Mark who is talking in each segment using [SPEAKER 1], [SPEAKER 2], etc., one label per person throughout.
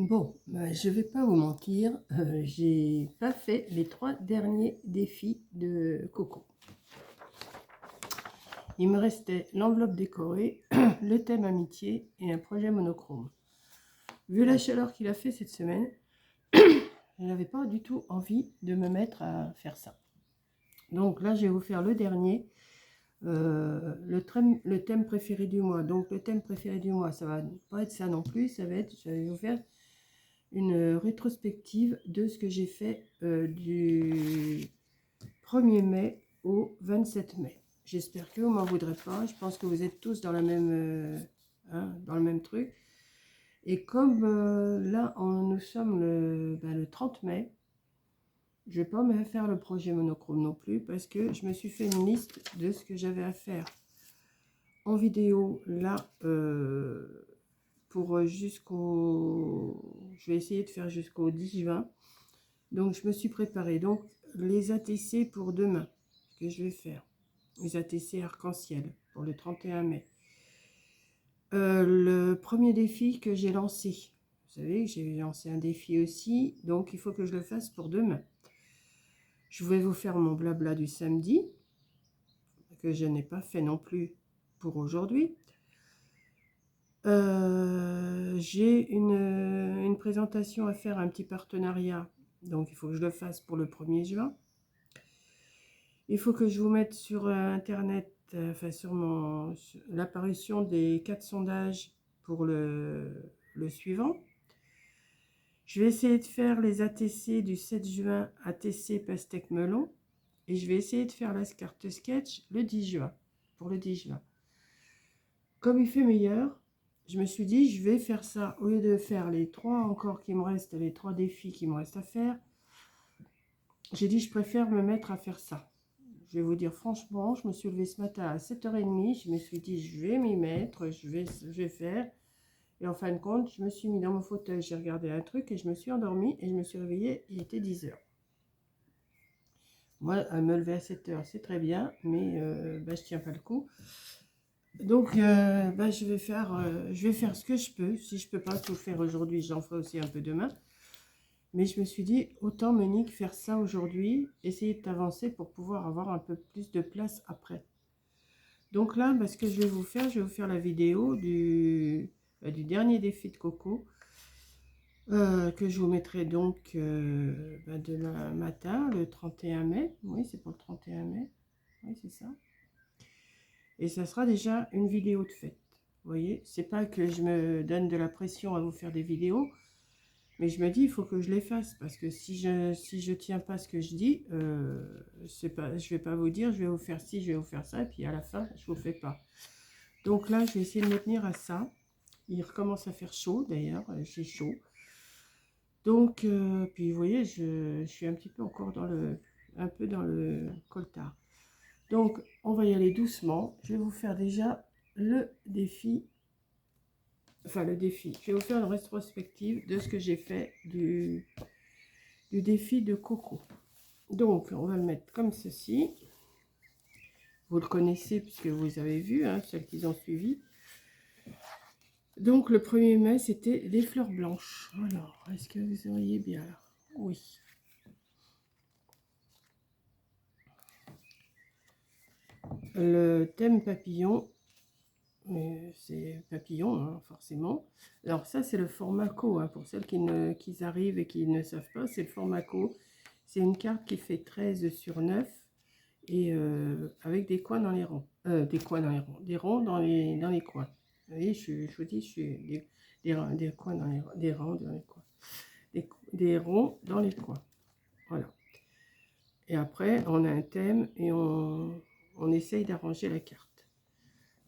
[SPEAKER 1] Bon, je vais pas vous mentir, j'ai pas fait les 3 derniers défis de Coco. Il me restait l'enveloppe décorée, le thème amitié et un projet monochrome. Vu la chaleur qu'il a fait cette semaine, je n'avais pas du tout envie de me mettre à faire ça. Donc là, je vais vous faire le dernier, le thème préféré du mois. Donc le thème préféré du mois, ça va pas être ça non plus, ça va être, je vais vous faire une rétrospective de ce que j'ai fait du 1er mai au 27 mai. J'espère que vous ne m'en voudrez pas. Je pense que vous êtes tous dans la même, dans le même truc. Et comme là, nous sommes le 30 mai, je ne vais pas me faire le projet monochrome non plus parce que je me suis fait une liste de ce que j'avais à faire en vidéo là pour jusqu'au... Je vais essayer de faire jusqu'au 10 juin. Donc, je me suis préparée. Donc, les ATC pour demain, ce que je vais faire. Les ATC arc-en-ciel pour le 31 mai. Le premier défi que j'ai lancé. Vous savez, j'ai lancé un défi aussi. Donc, il faut que je le fasse pour demain. Je vais vous faire mon blabla du samedi, que je n'ai pas fait non plus pour aujourd'hui. J'ai une présentation à faire, un petit partenariat. Donc, il faut que je le fasse pour le 1er juin. Il faut que je vous mette sur Internet, enfin sur l'apparition des 4 sondages pour le suivant. Je vais essayer de faire les ATC du 7 juin, ATC pastèque melon. Et je vais essayer de faire la carte sketch le 10 juin, pour le 10 juin. Comme il fait meilleur, je me suis dit, je vais faire ça, au lieu de faire les 3 encore qui me restent, les 3 défis qui me restent à faire. J'ai dit, je préfère me mettre à faire ça. Je vais vous dire franchement, je me suis levée ce matin à 7h30, je me suis dit, je vais m'y mettre, je vais faire. Et en fin de compte, je me suis mis dans mon fauteuil, j'ai regardé un truc et je me suis endormie et je me suis réveillée, il était 10h. Moi, à me lever à 7h, c'est très bien, mais je tiens pas le coup. Donc, je vais faire ce que je peux. Si je peux pas tout faire aujourd'hui, j'en ferai aussi un peu demain. Mais je me suis dit, autant Monique faire ça aujourd'hui, essayer d'avancer pour pouvoir avoir un peu plus de place après. Donc là, ce que je vais vous faire la vidéo du dernier défi de Coco, que je vous mettrai donc demain matin, le 31 mai. Oui, c'est pour le 31 mai. Oui, c'est ça. Et ça sera déjà une vidéo de fête. Vous voyez, c'est pas que je me donne de la pression à vous faire des vidéos, mais je me dis, il faut que je les fasse, parce que si je tiens pas ce que je dis, je vais pas vous dire, je vais vous faire ci, je vais vous faire ça, et puis à la fin, je vous fais pas. Donc là, je vais essayer de me tenir à ça. Il recommence à faire chaud, d'ailleurs, j'ai chaud. Donc, puis vous voyez, je suis un petit peu encore un peu dans le coltard. Donc, on va y aller doucement. Je vais vous faire déjà le défi. Enfin, le défi. Je vais vous faire une rétrospective de ce que j'ai fait du défi de Coco. Donc, on va le mettre comme ceci. Vous le connaissez puisque vous avez vu, celles qui ont suivi. Donc, le 1er mai, c'était les fleurs blanches. Alors, est-ce que vous voyez bien là? Oui. Le thème papillon, c'est papillon, forcément. Alors ça, c'est le format co, pour celles qui arrivent et qui ne savent pas, c'est le format co. C'est une carte qui fait 13 sur 9 et avec des coins dans les ronds. Des ronds dans les coins. Vous voyez, je vous dis, je suis des coins dans des ronds dans les coins. Des ronds dans les coins. Voilà. Et après, on a un thème et on essaye d'arranger la carte.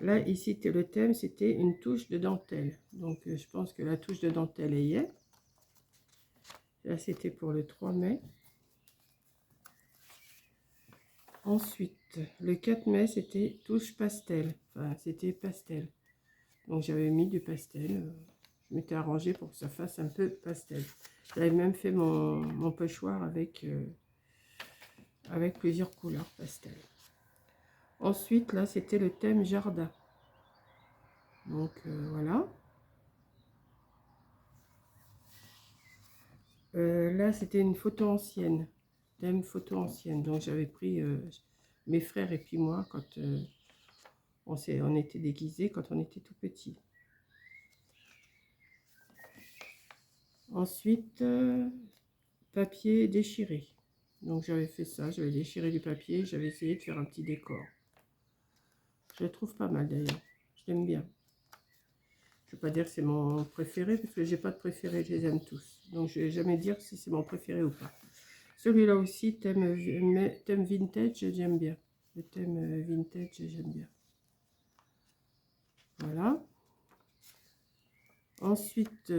[SPEAKER 1] Là, ici, le thème, c'était une touche de dentelle. Donc, je pense que la touche de dentelle y est. Là, c'était pour le 3 mai. Ensuite, le 4 mai, c'était touche pastel. Enfin, c'était pastel. Donc, j'avais mis du pastel. Je m'étais arrangé pour que ça fasse un peu pastel. J'avais même fait mon pochoir avec plusieurs couleurs pastel. Ensuite, là, c'était le thème jardin. Donc, voilà. Là, c'était une photo ancienne. Thème photo ancienne. Donc, j'avais pris mes frères et puis moi quand on était déguisés, quand on était tout petit. Ensuite, papier déchiré. Donc, j'avais fait ça. J'avais déchiré du papier. J'avais essayé de faire un petit décor. Je le trouve pas mal d'ailleurs. Je l'aime bien. Je ne vais pas dire que c'est mon préféré, parce que j'ai pas de préféré, je les aime tous. Donc je ne vais jamais dire si c'est mon préféré ou pas. Celui-là aussi, thème vintage, j'aime bien. Le thème vintage, j'aime bien. Voilà. Ensuite,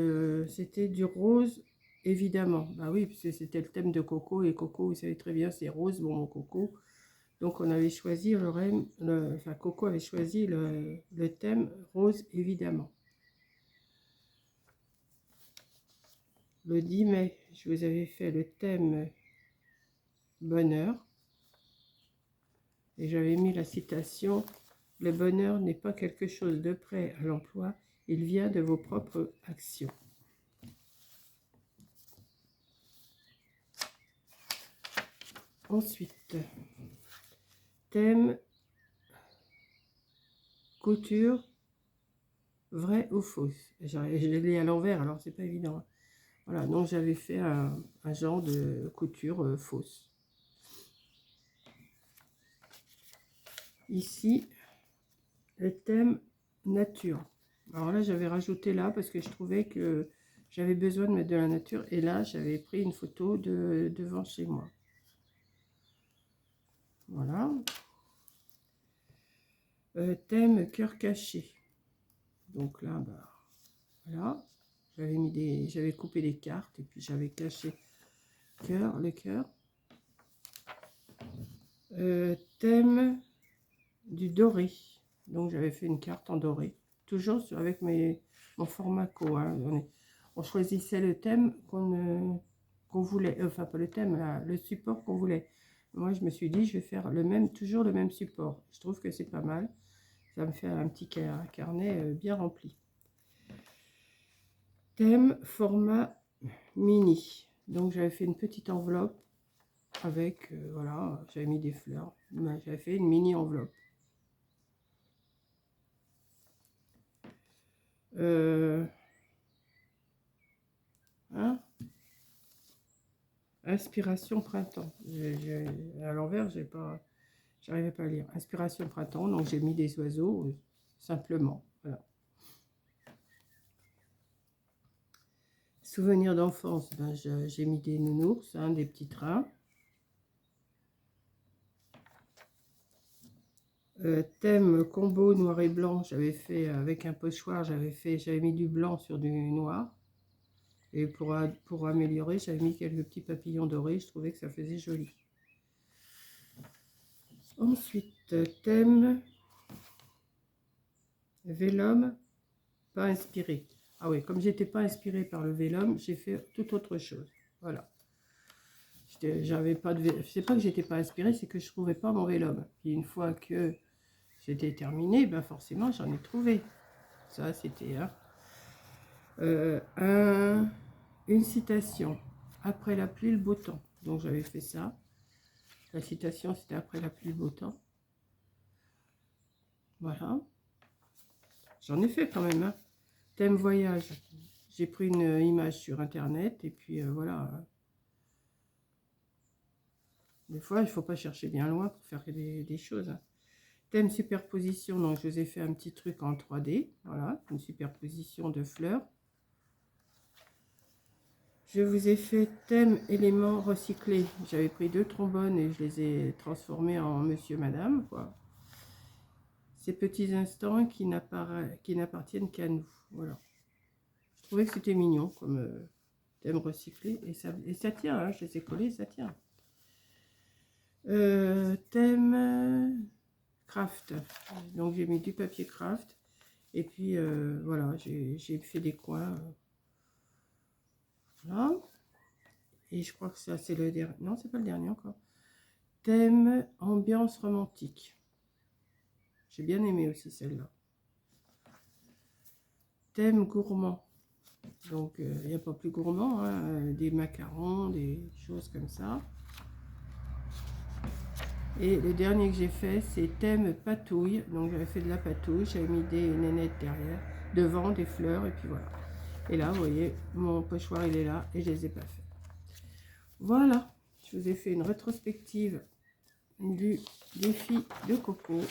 [SPEAKER 1] c'était du rose, évidemment. Bah oui, parce que c'était le thème de Coco, et Coco, vous savez très bien, c'est rose, bon, mon Coco. Donc on avait choisi enfin Coco avait choisi le thème rose, évidemment. Le 10 mai, je vous avais fait le thème bonheur. Et j'avais mis la citation: le bonheur n'est pas quelque chose de prêt à l'emploi, il vient de vos propres actions. Ensuite, thème couture, vrai ou fausse. Je l'ai lu à l'envers, alors c'est pas évident. Voilà, donc j'avais fait un genre de couture fausse. Ici, le thème nature. Alors là, j'avais rajouté là parce que je trouvais que j'avais besoin de mettre de la nature. Et là, j'avais pris une photo devant chez moi. Voilà. Thème cœur caché. Donc là, bah, voilà. J'avais coupé des cartes et puis j'avais caché le cœur. Thème du doré. Donc j'avais fait une carte en doré. Toujours avec mon format co. Hein. On choisissait le thème qu'on voulait. Enfin, pas le thème, le support qu'on voulait. Moi, je me suis dit, je vais faire toujours le même support. Je trouve que c'est pas mal. Ça me fait un petit carnet bien rempli. Thème format mini. Donc, j'avais fait une petite enveloppe avec, voilà, j'avais mis des fleurs. J'avais fait une mini enveloppe. Hein, inspiration printemps. À l'envers, j'arrivais pas à lire. Inspiration printemps, donc j'ai mis des oiseaux, simplement. Voilà. Souvenirs d'enfance, ben, j'ai mis des nounours, hein, des petits trains. Thème combo noir et blanc, j'avais fait avec un pochoir, j'avais mis du blanc sur du noir. Et pour améliorer, j'avais mis quelques petits papillons dorés, je trouvais que ça faisait joli. Ensuite, thème vélum, pas inspiré. Ah oui, comme j'étais pas inspirée par le vélum, j'ai fait tout autre chose. Voilà. J'avais pas de. C'est pas que j'étais pas inspirée, c'est que je trouvais pas mon vélum. Puis une fois que c'était terminé, ben forcément j'en ai trouvé. Ça c'était une citation. Après la pluie, le beau temps. Donc j'avais fait ça. La citation c'était après la pluie, le beau temps. Voilà. J'en ai fait quand même. Hein. Thème voyage. J'ai pris une image sur internet et puis voilà. Des fois, il ne faut pas chercher bien loin pour faire des choses. Hein. Thème superposition, donc je vous ai fait un petit truc en 3D. Voilà, une superposition de fleurs. Je vous ai fait thème éléments recyclés. J'avais pris 2 trombones et je les ai transformés en monsieur, madame. Quoi. Ces petits instants qui n'appartiennent qu'à nous. Voilà. Je trouvais que c'était mignon comme thème recyclé. Et ça tient, hein, je les ai collés, ça tient. Thème craft. Donc j'ai mis du papier craft. Et puis voilà, j'ai fait des coins. Voilà. Et je crois que ça c'est le dernier. Non, c'est pas le dernier encore. Thème ambiance romantique. J'ai bien aimé aussi celle-là. Thème gourmand. Donc, il n'y a pas plus gourmand, hein, des macarons, des choses comme ça. Et le dernier que j'ai fait, c'est thème patouille. Donc, j'avais fait de la patouille, j'avais mis des nénettes derrière, devant, des fleurs, et puis voilà. Et là, vous voyez, mon pochoir, il est là, et je les ai pas fait. Voilà, je vous ai fait une rétrospective du défi de Coco.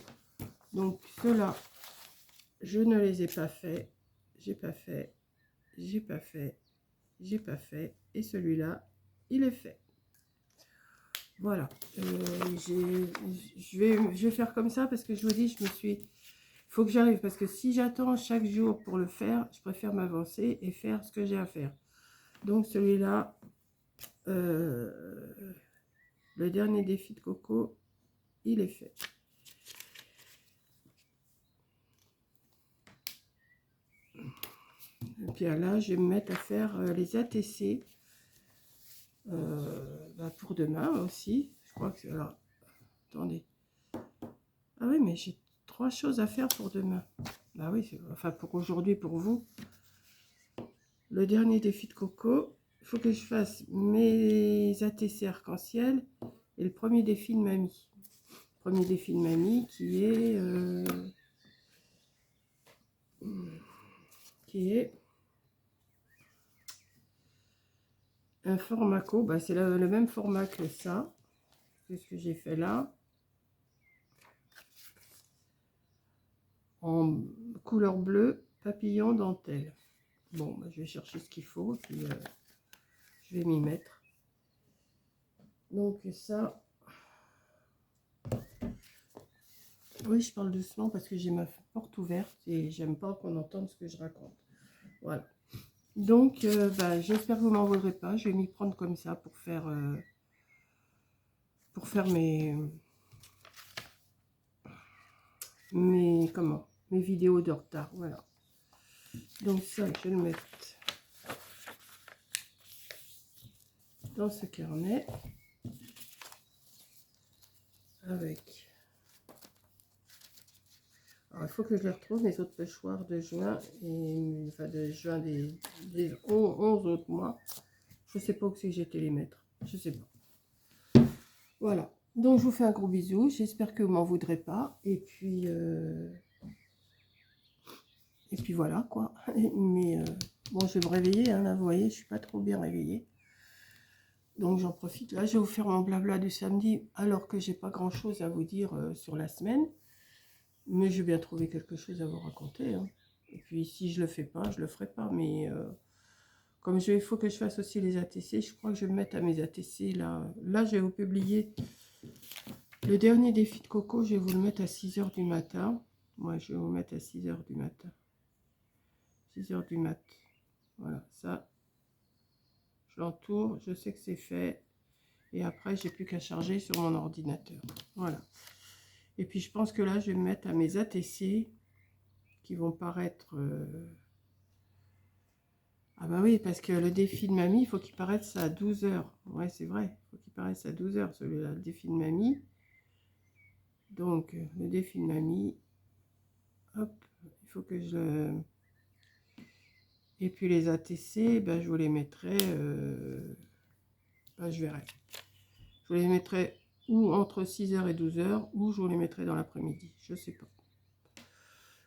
[SPEAKER 1] Donc, ceux-là, je ne les ai pas fait, j'ai pas fait, j'ai pas fait, j'ai pas fait, et celui-là, il est fait. Voilà, je vais faire comme ça parce que je vous dis, il faut que j'arrive, parce que si j'attends chaque jour pour le faire, je préfère m'avancer et faire ce que j'ai à faire. Donc celui-là, le dernier défi de Coco, il est fait. Et puis là, je vais me mettre à faire les ATC pour demain aussi. Je crois que c'est... Alors, attendez. Ah oui, mais j'ai 3 choses à faire pour demain. Bah oui, enfin pour aujourd'hui, pour vous. Le dernier défi de Coco, il faut que je fasse mes ATC arc-en-ciel et le premier défi de mamie. Premier défi de mamie qui est un format co. Bah, c'est le même format que ça. C'est ce que j'ai fait là. En couleur bleue, papillon, dentelle. Bon, bah, je vais chercher ce qu'il faut, puis je vais m'y mettre. Donc ça, oui, je parle doucement parce que j'ai ma porte ouverte et j'aime pas qu'on entende ce que je raconte. Voilà. Donc, j'espère que vous m'en voudrez pas. Je vais m'y prendre comme ça pour faire mes vidéos de retard. Voilà. Donc ça, je vais le mettre dans ce carnet avec... Alors, il faut que je les retrouve, mes autres pochoirs de juin, et enfin de juin des 11 autres mois. Je sais pas où c'est que j'étais les mettre. Je sais pas. Voilà. Donc, je vous fais un gros bisou. J'espère que vous m'en voudrez pas. Et puis voilà, quoi. Mais bon, je vais me réveiller, hein, là, vous voyez, je suis pas trop bien réveillée. Donc, j'en profite. Là, je vais vous faire mon blabla du samedi, alors que j'ai pas grand-chose à vous dire sur la semaine. Mais je vais bien trouver quelque chose à vous raconter. Hein. Et puis, si je le fais pas, je le ferai pas. Mais comme il faut que je fasse aussi les ATC, je crois que je vais me mettre à mes ATC. Là, je vais vous publier le dernier défi de Coco. Je vais vous le mettre à 6 h du matin. Moi, je vais vous mettre à 6 h du matin. 6 h du mat. Voilà, ça. Je l'entoure. Je sais que c'est fait. Et après, j'ai plus qu'à charger sur mon ordinateur. Voilà. Et puis, je pense que là, je vais me mettre à mes ATC qui vont paraître... Ah bah oui, parce que le défi de mamie, il faut qu'il paraisse à 12 h. Ouais, c'est vrai. Il faut qu'il paraisse à 12 h, celui-là, le défi de mamie. Donc, le défi de mamie. Hop, il faut que je... Et puis, les ATC, ben, je vous les mettrai... je verrai. Je vous les mettrai ou entre 6 h et 12 h, ou je vous les mettrai dans l'après-midi. Je sais pas.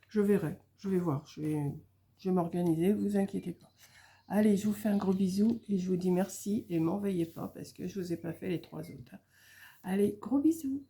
[SPEAKER 1] Je verrai. Je vais voir. Je vais m'organiser. Vous inquiétez pas. Allez, je vous fais un gros bisou et je vous dis merci et m'en veuillez pas parce que je vous ai pas fait les 3 autres. Allez, gros bisous.